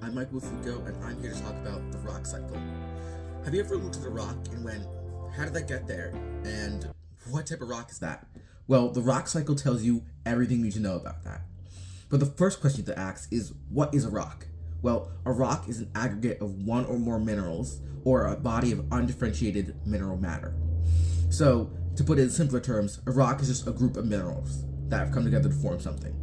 I'm Mfuko, and I'm here to talk about the rock cycle. Have you ever looked at a rock and went, how did that get there? And what type of rock is that? Well, the rock cycle tells you everything you need to know about that. But the first question to ask is, what is a rock? Well, a rock is an aggregate of one or more minerals, or a body of undifferentiated mineral matter. So, to put it in simpler terms, a rock is just a group of minerals that have come together to form something,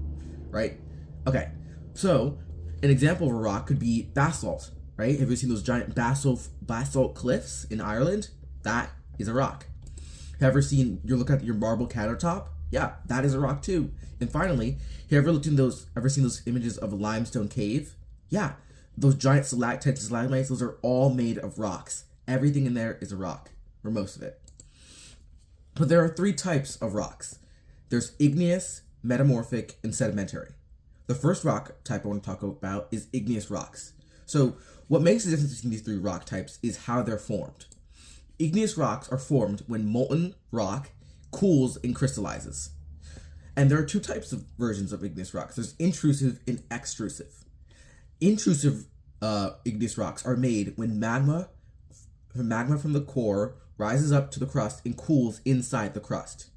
right? Okay, so an example of a rock could be basalt, right? Have you seen those giant basalt cliffs in Ireland? That is a rock. Have you ever look at your marble countertop? Yeah, that is a rock too. And finally, have you ever seen those images of a limestone cave? Yeah, those giant stalactites and stalagmites, those are all made of rocks. Everything in there is a rock, or most of it. But there are three types of rocks. There's igneous, metamorphic, and sedimentary. The first rock type I want to talk about is igneous rocks. So what makes the difference between these three rock types is how they're formed. Igneous rocks are formed when molten rock cools and crystallizes. And there are two types of versions of igneous rocks. There's intrusive and extrusive. Intrusive igneous rocks are made when magma from the core rises up to the crust and cools inside the crust.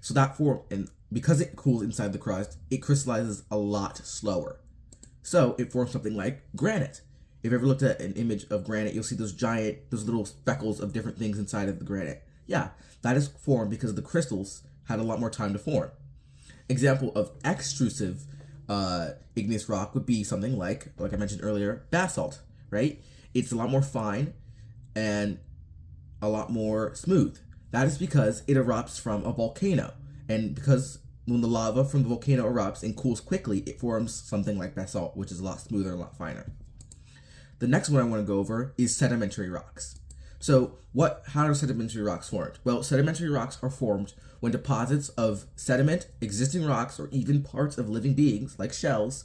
So and because it cools inside the crust, it crystallizes a lot slower. So it forms something like granite. If you ever looked at an image of granite, you'll see those little speckles of different things inside of the granite. Yeah, that is formed because the crystals had a lot more time to form. Example of extrusive igneous rock would be something like I mentioned earlier, basalt, right? It's a lot more fine and a lot more smooth. That is because it erupts from a volcano. And because when the lava from the volcano erupts and cools quickly, it forms something like basalt, which is a lot smoother and a lot finer. The next one I want to go over is sedimentary rocks. So how are sedimentary rocks formed? Well, sedimentary rocks are formed when deposits of sediment, existing rocks, or even parts of living beings, like shells,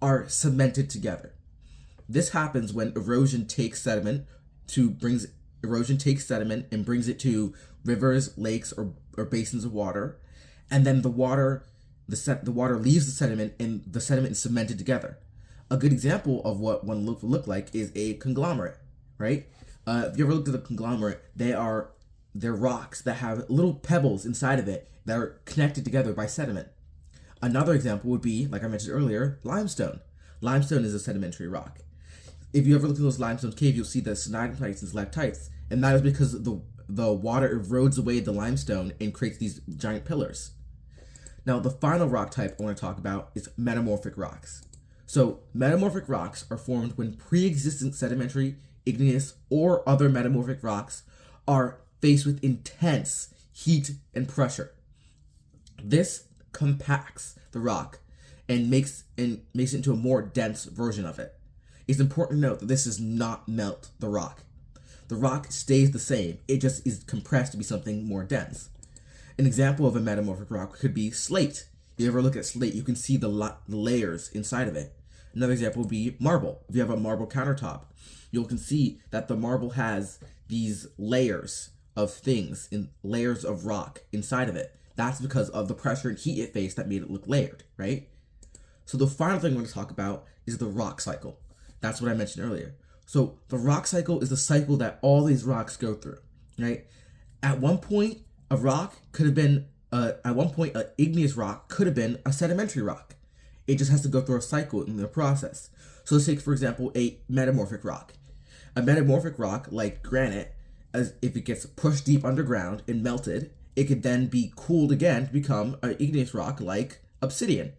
are cemented together. This happens when erosion takes sediment and brings it to rivers, lakes, or basins of water, and then the water leaves the sediment and the sediment is cemented together. A good example of what one look like is a conglomerate, right? If you ever looked at a conglomerate, they're rocks that have little pebbles inside of it that are connected together by sediment. Another example would be, like I mentioned earlier, limestone. Limestone is a sedimentary rock. If you ever look at those limestone caves, you'll see the stalagmites and stalactites, and that is because the water erodes away the limestone and creates these giant pillars. Now, the final rock type I want to talk about is metamorphic rocks. So, metamorphic rocks are formed when pre-existent sedimentary, igneous, or other metamorphic rocks are faced with intense heat and pressure. This compacts the rock and makes it into a more dense version of it. It's important to note that this does not melt the rock. The rock stays the same, it just is compressed to be something more dense. An example of a metamorphic rock could be slate. If you ever look at slate, you can see the layers inside of it. Another example would be marble. If you have a marble countertop, you can see that the marble has these layers of things, in layers of rock inside of it. That's because of the pressure and heat it faced that made it look layered, right? So the final thing I'm going to talk about is the rock cycle. That's what I mentioned earlier. So the rock cycle is the cycle that all these rocks go through, right? At one point, an igneous rock could have been a sedimentary rock. It just has to go through a cycle in the process. So let's take, for example, a metamorphic rock. A metamorphic rock, like granite, if it gets pushed deep underground and melted, it could then be cooled again to become an igneous rock like obsidian.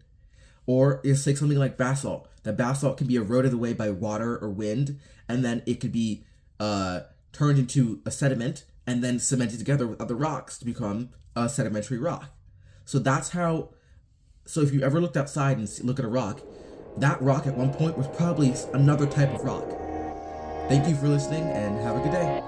Or it's like something like basalt. The basalt can be eroded away by water or wind, and then it could be turned into a sediment and then cemented together with other rocks to become a sedimentary rock. So if you ever looked outside and look at a rock, that rock at one point was probably another type of rock. Thank you for listening and have a good day.